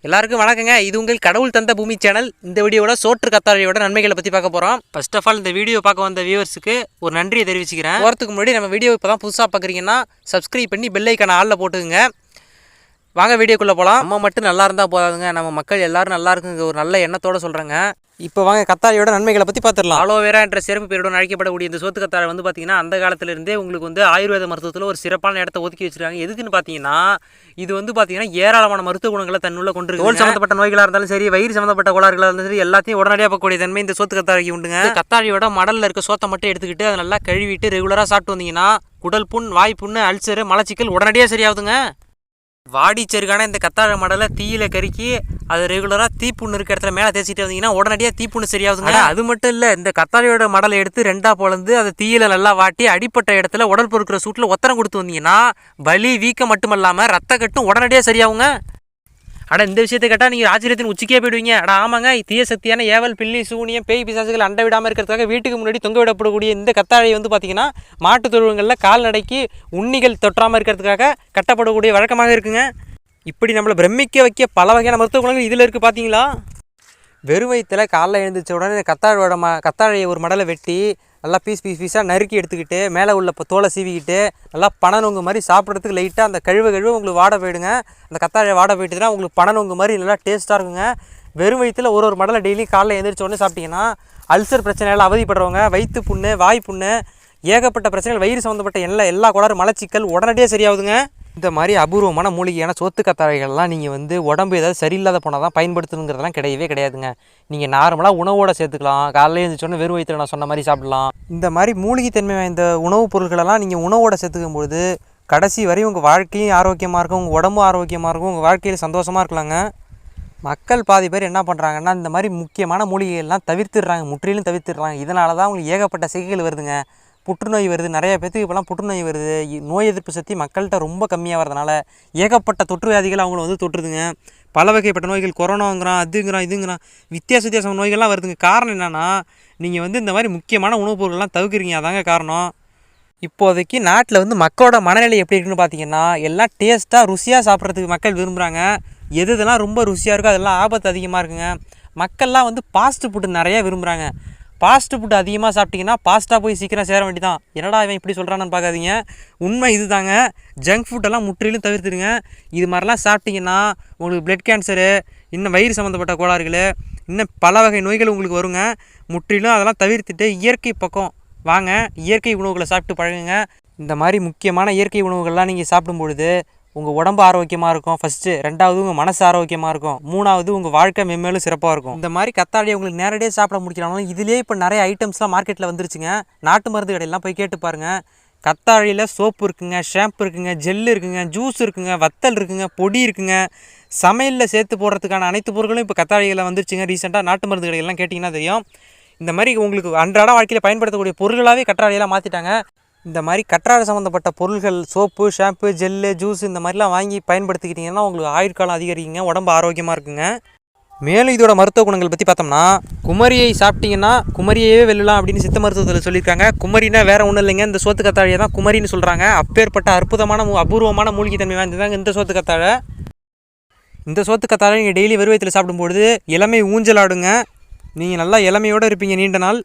எல்லாருக்கும் வணக்கங்க. இது உங்கள் கடவுள் தந்த பூமி சேனல். இந்த வீடியோவோட சோற்று கத்தாழையோட நன்மைகளை பற்றி பார்க்க போகிறோம். ஃபர்ஸ்ட் ஆஃப் ஆல் இந்த வீடியோ பார்க்க வந்த வியூவர்ஸுக்கு ஒரு நன்றியை தெரிவிச்சுக்கிறேன். போகிறதுக்கு முன்னாடி நம்ம வீடியோ இப்போ தான் புதுசாக பார்க்குறீங்கன்னா சப்ஸ்கிரைப் பண்ணி பெல் ஐக்கான ஆளில் போட்டுக்குங்க. வாங்க வீடியோக்குள்ளே போகலாம். நம்ம மட்டும் நல்லா இருந்தால் போதாதுங்க, நம்ம மக்கள் எல்லோரும் நல்லா இருக்குங்க ஒரு நல்ல எண்ணத்தோடு சொல்கிறேங்க. இப்போ வாங்க கத்தாழையோட நன்மைகளை பற்றி பார்த்துடலாம். ஆலோவேரா என்ற சிறப்பு பேருடன் அழைக்கப்படக்கூடிய இந்த சோத்து கத்தாழை வந்து பார்த்தீங்கன்னா அந்த காலத்திலிருந்தே உங்களுக்கு வந்து ஆயுர்வேத மருத்துவத்தில் ஒரு சிறப்பான இடத்தை ஒதுக்கி வச்சிருக்காங்க. எதுக்குன்னு பார்த்தீங்கன்னா இது வந்து பார்த்தீங்கன்னா ஏராளமான மருத்துவ குணங்களை தன்னுள்ள கொண்டு தோல் சம்மந்தப்பட்ட நோய்களாக இருந்தாலும் சரி, வயிறு சம்மந்தப்பட்ட கோளாறுகளாக இருந்தாலும் சரி, எல்லாத்தையும் உடனடியாக பார்க்கக்கூடிய தன்மை இந்த சோத்து கத்தாழைக்கு உண்டுங்க. கத்தாழையோட மடலில் இருக்க சோத்தை மட்டும் எடுத்துக்கிட்டு அதை நல்லா கழுவிட்டு ரெகுலராக சாப்பிட்டு வந்தீங்கன்னா குடல் புண், வாய் புண்ணு, அல்சரு, மலச்சிக்கல் உடனடியாக சரியாகுதுங்க. வாடிச்சருக்கான இந்த கத்தாழை மடலை தீயில கருக்கி அது ரெகுலராக தீப்புண்ணு இருக்க இடத்துல மேலே தேய்ச்சிட்டு வந்தீங்கன்னா உடனடியாக தீப்புண்ணு சரியாகுதுங்க. அது மட்டும் இல்லை, இந்த கத்தாழையோட மடலை எடுத்து ரெண்டாக பொழந்து அதை தீயில நல்லா வாட்டி அடிப்பட்ட இடத்துல உடல் பொறுக்கிற சூட்டில் ஒத்தரம் கொடுத்து வந்தீங்கன்னா வலி வீக்கம் மட்டுமல்லாமல் ரத்த கட்டும் உடனடியாக சரியாகுங்க. இந்த விஷயத்தை கேட்டால் நீங்கள் ஆச்சரியத்தின் உச்சிக்கே போயிடுவீங்க. ஆமாங்க, தீய சக்தியான ஏவல், பில்லி, சூனியம், பேய் பிசாசுகள் அண்டை விடாமல் இருக்கிறதுக்காக வீட்டுக்கு முன்னாடி தொங்க விடப்படக்கூடிய இந்த கத்தாழை வந்து பார்த்தீங்கன்னா மாட்டு தொழுவங்களில் கால்நடைக்கு உண்ணிகள் தொற்றாமல் இருக்கிறதுக்காக கட்டப்படக்கூடிய வழக்கமாக இருக்குங்க. இப்படி நம்மளை பிரமிக்க வைக்க பல வகையான மருத்துவ குணங்கள் இதில் இருக்குது. பார்த்தீங்களா, வெறும் வயிற்றில் காலைல எழுந்திரிச்ச உடனே கத்தாழையை ஒரு மடலை வெட்டி நல்லா பீஸாக நறுக்கி எடுத்துக்கிட்டு மேலே உள்ள தோலை சீவிக்கிட்டு நல்லா பனநொங்கு மாதிரி சாப்பிட்றதுக்கு லைட்டாக அந்த கழுவ உங்களுக்கு வாட போயிடுங்க. அந்த கத்தாழை வாட போயிட்டுதுன்னா உங்களுக்கு பனநொங்கு மாதிரி நல்லா டேஸ்ட்டாக இருக்குங்க. வெறும் வயிற்றில் ஒரு மடலை டெய்லி காலைல எழுந்திரிச்ச உடனே சாப்பிட்டிங்கன்னா அல்சர் பிரச்சனையால் அவதிப்படுறவங்க, வயிற்று புண்ணு, வாய் புண்ணு, ஏகப்பட்ட பிரச்சனைகள், வயிறு சம்மந்தப்பட்ட எல்லா கோளாறு, மலச்சிக்கல் உடனடியாக சரியாகுதுங்க. இந்த மாதிரி அபூர்வமான மூலிகையான சோத்து கத்தாழைகள்லாம் நீங்கள் வந்து உடம்பு ஏதாவது சரியில்லாத போனால் தான் பயன்படுத்தணுங்கிறதெல்லாம் கிடையவே கிடையாதுங்க. நீங்கள் நார்மலாக உணவோட சேர்த்துக்கலாம். காலையில் எழுந்திரிச்சோன்னே வெறும் வயிற்றில் நான் சொன்ன மாதிரி சாப்பிடலாம். இந்த மாதிரி மூலிகை தன்மை வாய்ந்த உணவுப் பொருட்களெல்லாம் நீங்கள் உணவோட சேர்த்துக்கும்போது கடைசி வரை உங்கள் வாழ்க்கையும் ஆரோக்கியமாக இருக்கும், உங்கள் உடம்பும் ஆரோக்கியமாக இருக்கும், உங்கள் வாழ்க்கையில் சந்தோஷமாக இருக்கலாங்க. மக்கள் பாதி பேர் என்ன பண்ணுறாங்கன்னா இந்த மாதிரி முக்கியமான மூலிகைகள்லாம் தவிர்த்துடுறாங்க, முற்றிலும் தவிர்த்துடுறாங்க. இதனால தான் உங்களுக்கு ஏகப்பட்ட சிகைகள் வருதுங்க. புற்றுநோய் வருது, நிறைய பேத்துக்கு இப்போலாம் புற்றுநோய் வருது. நோய் எதிர்ப்பு சக்தி மக்கள்கிட்ட ரொம்ப கம்மியாக வரதுனால ஏகப்பட்ட தொற்று வியாதிகள் அவங்கள வந்து தொற்றுதுங்க. பல வகைப்பட்ட நோய்கள், கொரோனாங்கிறான், இதுங்கிறான், வித்தியாச நோய்கள்லாம் வருதுங்க. காரணம் என்னென்னா நீங்கள் வந்து இந்த மாதிரி முக்கியமான உணவுப் பொருட்கள்லாம் தவிர்க்கிறீங்க, அதாங்க காரணம். இப்போதைக்கு நாட்டில் வந்து மக்களோட மனநிலை எப்படி இருக்குன்னு பார்த்தீங்கன்னா எல்லாம் டேஸ்ட்டாக ருசியாக சாப்பிட்றதுக்கு மக்கள் விரும்புகிறாங்க. எதுலாம் ரொம்ப ருசியாக இருக்கோ அதெல்லாம் ஆபத்து அதிகமாக இருக்குங்க. மக்கள்லாம் வந்து ஃபாஸ்ட்டு ஃபுட்டு நிறையா விரும்புகிறாங்க. ஃபாஸ்ட்டு ஃபுட்டு அதிகமாக சாப்பிட்டிங்கன்னா ஃபாஸ்ட்டாக போய் சீக்கிரம் சேர வேண்டியதான். என்னடா இவன் இப்படி சொல்கிறான்னு பார்க்காதீங்க, உண்மை இது தாங்க. ஜங்க் ஃபுட்டெல்லாம் முற்றிலும் தவிர்த்துடுங்க. இது மாதிரிலாம் சாப்பிட்டிங்கன்னா உங்களுக்கு பிளட் கேன்சரு, இன்னும் வயிறு சம்மந்தப்பட்ட கோளாறுகள், இன்னும் பல வகை நோய்கள் உங்களுக்கு வருங்க. முற்றிலும் அதெல்லாம் தவிர்த்துட்டு இயற்கை பக்கம் வாங்க, இயற்கை உணவுகளை சாப்பிட்டு பழகுங்க. இந்த மாதிரி முக்கியமான இயற்கை உணவுகள்லாம் நீங்கள் சாப்பிடும்பொழுது உங்கள் உடம்பு ஆரோக்கியமாக இருக்கும் ஃபஸ்ட்டு, ரெண்டாவது உங்கள் மனசு ஆரோக்கியமாக இருக்கும், மூணாவது உங்கள் வாழ்க்கை மென்மேலும் சிறப்பாக இருக்கும். இந்த மாதிரி கத்தாழையை உங்களுக்கு நேரடியாக சாப்பிட முடிக்கிறாலும் இதுலேயே இப்போ நிறைய ஐட்டம்ஸ்லாம் மார்க்கெட்டில் வந்துருச்சுங்க. நாட்டு மருந்து கடையெல்லாம் போய் கேட்டு பாருங்கள். கத்தாழையில் சோப்பு இருக்குங்க, ஷாம்பு இருக்குங்க, ஜெல்லு இருக்குங்க, ஜூஸ் இருக்குங்க, வத்தல் இருக்குங்க, பொடி இருக்குங்க. சமையலில் சேர்த்து போடுறதுக்கான அனைத்து பொருட்களும் இப்போ கத்தாழையில் வந்துருச்சுங்க. ரீசெண்டாக நாட்டு மருந்து கடையெல்லாம் கேட்டிங்கன்னா தெரியும். இந்த மாதிரி உங்களுக்கு அன்றாட வாழ்க்கையில் பயன்படுத்தக்கூடிய பொருட்களாகவே கத்தாழையெல்லாம் மாற்றிட்டாங்க. இந்த மாதிரி கற்றாழை சம்மந்தப்பட்ட பொருள்கள், சோப்பு, ஷாம்பு, ஜெல்லு, ஜூஸ் இந்த மாதிரிலாம் வாங்கி பயன்படுத்திக்கிட்டிங்கன்னா உங்களுக்கு ஆயுட்காலம் அதிகரிக்குங்க, உடம்பு ஆரோக்கியமாக இருக்குங்க. மேலும் இதோட மருத்துவ குணங்கள் பற்றி பார்த்தோம்னா குமரியை சாப்பிட்டிங்கன்னா குமரியவே வெல்லலாம் அப்படின்னு சித்த மருத்துவத்தில் சொல்லியிருக்காங்க. குமரினா வேறு ஒன்றும் இல்லைங்க, இந்த சோத்து கத்தாழையை தான் குமரின்னு சொல்கிறாங்க. அப்பேற்பட்ட அற்புதமான அபூர்வமான மூலிகை தன்மை வாய்ந்ததாங்க இந்த சோத்து கத்தாழை. இந்த சோத்து கத்தாழை நீங்கள் டெய்லி வெறும் வயிற்றில் சாப்பிடும்பொழுது இளமை ஊஞ்சலாடுங்க. நீங்கள் நல்லா இளமையோடு இருப்பீங்க நீண்ட நாள்.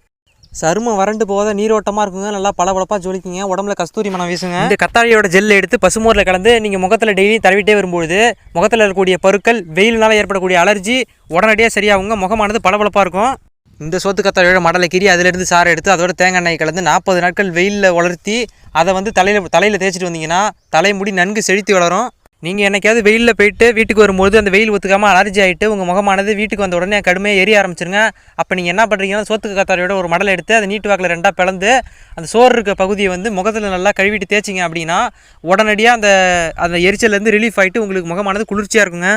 சருமம் வறண்டு போகாத நீரோட்டமாக இருக்குங்க, நல்லா பளபளப்பாக ஜொலிக்குங்க, உடம்புல கஸ்தூரி மனம் வீசுங்க. இந்த கத்தாழையோட ஜெல்லை எடுத்து பசுமோரில் கலந்து நீங்கள் முகத்தில் டெய்லி தடவிட்டே வரும்பொழுது முகத்தில் இருக்கக்கூடிய பருக்கள், வெயில்னால் ஏற்படக்கூடிய அலர்ஜி உடனடியாக சரியாகுங்க, முகமானது பளபளப்பாக இருக்கும். இந்த சோத்து கத்தாழையோட மடலை கீறி அதிலிருந்து சாறை எடுத்து அதோட தேங்காய் எண்ணெய் கலந்து 40 நாட்கள் வெயிலில் வளர்த்தி அதை வந்து தலையில் தேய்ச்சிட்டு வந்தீங்கன்னா தலைமுடி நன்கு செழித்து வளரும். நீங்கள் என்னைக்காவது வெயிலில் போயிட்டு வீட்டுக்கு வரும்போது அந்த வெயில் ஒத்துக்காமல் அலர்ஜி ஆகிட்டு உங்கள் முகமானது வீட்டுக்கு வந்த உடனே கடுமையாக எரிய ஆரம்பிச்சிருங்க. அப்போ நீங்கள் என்ன பண்ணுறீங்கன்னா சோத்து கத்தாழையோட ஒரு மடலை எடுத்து அதை நீட்டு வாக்கில் ரெண்டாக பிளந்து அந்த சோறு இருக்க பகுதியை வந்து முகத்தில் நல்லா கழுவிட்டு தேய்ச்சிங்க அப்படின்னா உடனடியாக அந்த எரிச்சலேருந்து ரிலீஃப் ஆகிட்டு உங்களுக்கு முகமானது குளிர்ச்சியாக இருக்குங்க.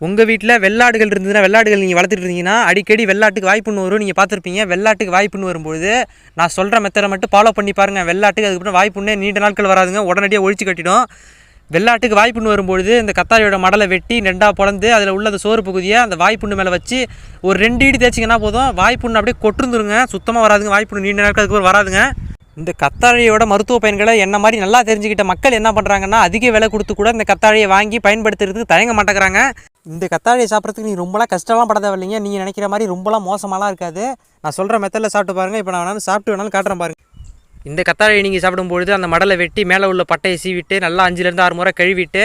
உங்கள் வீட்டில் வெள்ளாடுகள் இருந்ததுன்னா வெள்ளாடுகள் நீங்கள் வளர்த்துட்டு இருந்தீங்கன்னா அடிக்கடி வெள்ளாட்டுக்கு வாய்ப்புண்ணு வரும். நீங்கள் பார்த்துருப்பீங்க. வெள்ளாட்டுக்கு வாய்ப்புண்ணு வரும்போது நான் சொல்கிற மெத்தடை மட்டும் ஃபாலோ பண்ணி பாருங்கள். வெள்ளாட்டுக்கு அதுக்கப்புறம் வாய்ப்புண்ணே நீண்ட நாட்கள் வராதுங்க, உடனடியாக ஒழிச்சு கட்டிடும். வெள்ளாட்டுக்கு வாய்ப்புண்ணு வரும்பொழுது இந்த கத்தாழையோட மடலை வெட்டி ரெண்டாக பொழந்து அதில் உள்ள அந்த சோறு பகுதியை அந்த வாய்ப்புண்ணு மேலே வச்சு ஒரு 2 இடி தேய்ச்சிங்கன்னா போதும், வாய்ப்புண்ணு அப்படியே கொட்டுருந்துருங்க, சுத்தமாக வராதுங்க, வாய்ப்புண்ணு நீண்ட நாட்கள் அதுக்கு வராதுங்க. இந்த கத்தாழையோட மருத்துவ பயன்களை என்ன மாதிரி நல்லா தெரிஞ்சுக்கிட்ட மக்கள் என்ன பண்ணுறாங்கன்னா அதிக விலை கொடுத்து கூட இந்த கத்தாழையை வாங்கி பயன்படுத்துறதுக்கு தயங்க மாட்டேங்கிறாங்க. இந்த கத்தாழையை சாப்பிட்றதுக்கு நீ ரொம்பலாம் கஷ்டம்லாம் பட தேவையில்லைங்க. நீங்கள் நினைக்கிற மாதிரி ரொம்பலாம் மோசமாலாம் இருக்காது. நான் சொல்கிற மெத்தடில் சாப்பிட்டு பாருங்கள். இப்போ நான் வேணாலும் சாப்பிட்டு காட்டுறேன் பாருங்கள். இந்த கத்தாழையை நீங்கள் சாப்பிடும்பொழுது அந்த மடலை வெட்டி மேலே உள்ள பட்டையை சீவிட்டு நல்லா 5லேருந்து 6 முறை கழுவிட்டு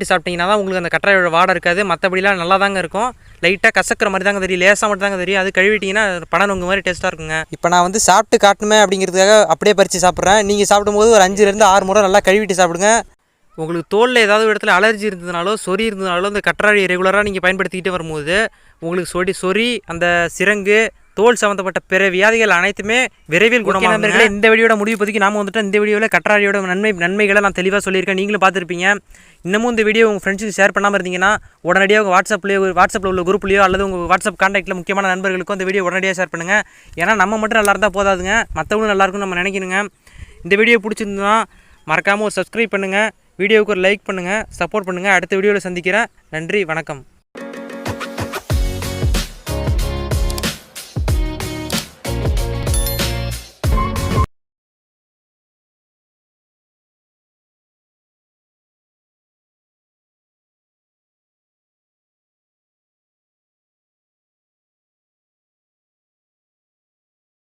சாப்பிட்டிங்கன்னா தான் உங்களுக்கு அந்த கத்தாழையோட வாடை இருக்காது. மற்றபடிலாம் நல்லா தாங்க இருக்கும். லைட்டாக கசக்கிற மாதிரி தாங்க தெரியும், லேசாக மட்டும் தாங்க தெரியும். அது கழுவிட்டிங்கன்னா பனநொங்கு மாதிரி டேஸ்ட்டாக இருக்குங்க. இப்போ நான் வந்து சாப்பிட்டு காட்டணுமே அப்படிங்கிறதுக்காக அப்படியே பறித்து சாப்பிட்றேன். நீங்கள் சாப்பிடும்போது ஒரு 5லேருந்து 6 முறை நல்லா கழுவிட்டு சாப்பிடுங்க. உங்களுக்கு தோலில் ஏதாவது இடத்துல அலர்ஜி இருந்ததுனாலோ சொறி இருந்ததுனாலோ இந்த கற்றாழை ரெகுலராக நீங்கள் பயன்படுத்திக்கிட்டு வரும்போது உங்களுக்கு சொறி அந்த சிரங்கு தோல் சம்மந்தப்பட்ட பிற வியாதிகள் அனைத்துமே விரைவில் குணமாகும். இந்த வீடியோட முடிவு பற்றி நாம் வந்துட்டு இந்த வீடியோவில் கற்றாழையோட நன்மைகளை நான் தெளிவாக சொல்லியிருக்கேன். நீங்களும் பார்த்துருப்பீங்க. இன்னமும் இந்த வீடியோ உங்கள் ஃப்ரெண்ட்ஸுக்கு ஷேர் பண்ணாமல் இருந்தீங்கன்னா உடனடியாக உங்கள் வாட்ஸ்அப்பில் உள்ள குரூப்லையோ அல்லது உங்கள் வாட்ஸ்அப் கான்டாக்டில் முக்கியமான நண்பர்களுக்கும் இந்த வீடியோ உடனடியாக ஷேர் பண்ணுங்கள். ஏன்னா நம்ம மட்டும் நல்லா இருந்தால் போதாதுங்க, மற்றவங்களும் நல்லாயிருக்கும் நம்ம நினைக்கணுங்க. இந்த வீடியோ பிடிச்சிருந்தா மறக்காமல் ஒரு சப்ஸ்கிரைப் பண்ணுங்கள், வீடியோவுக்கு ஒரு லைக் பண்ணுங்கள், சப்போர்ட் பண்ணுங்கள். அடுத்த வீடியோவில் சந்திக்கிறேன். நன்றி, வணக்கம்.